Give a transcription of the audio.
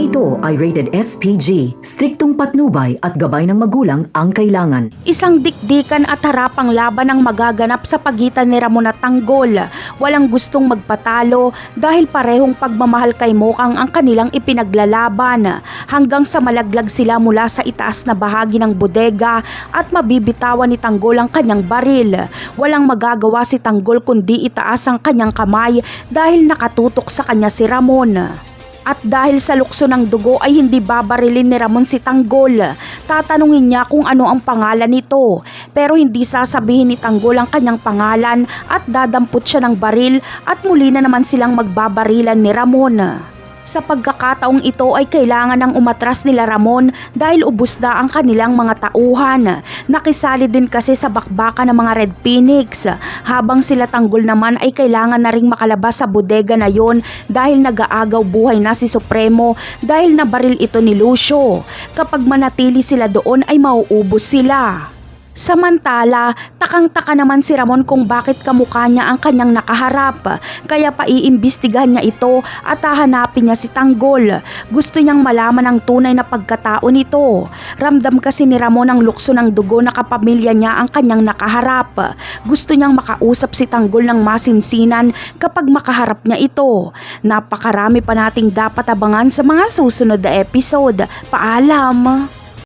Programang ito ay rated SPG, striktong patnubay at gabay ng magulang ang kailangan. Isang dikdikan at harapang laban ang magaganap sa pagitan ni Ramon at Tanggol. Walang gustong magpatalo dahil parehong pagmamahal kay Mokang ang kanilang ipinaglalaban. Hanggang sa malaglag sila mula sa itaas na bahagi ng bodega at mabibitawan ni Tanggol ang kanyang baril. Walang magagawa si Tanggol kundi itaas ang kanyang kamay dahil nakatutok sa kanya si Ramon. At dahil sa lukso ng dugo ay hindi babarilin ni Ramon si Tanggol. Tatanungin niya kung ano ang pangalan nito. Pero hindi sasabihin ni Tanggol ang kanyang pangalan at dadampot siya ng baril at muli na naman silang magbabarilan ni Ramon. Sa pagkakataong ito ay kailangan ng umatras nila Ramon dahil ubos na ang kanilang mga tauhan. Nakisali din kasi sa bakbakan ng mga Red Phoenix. Habang sila Tanggol naman ay kailangan na ring makalabas sa bodega na yon dahil nag-aagaw buhay na si Supremo dahil nabaril ito ni Lucio. Kapag manatili sila doon ay mauubos sila. Samantala, takang-taka naman si Ramon kung bakit kamukha niya ang kanyang nakaharap. Kaya paiimbestigahan niya ito at hahanapin niya si Tanggol. Gusto niyang malaman ang tunay na pagkatao nito. Ramdam kasi ni Ramon ang lukso ng dugo na kapamilya niya ang kanyang nakaharap. Gusto niyang makausap si Tanggol ng masinsinan kapag makaharap niya ito. Napakarami pa nating dapat abangan sa mga susunod na episode. Paalam!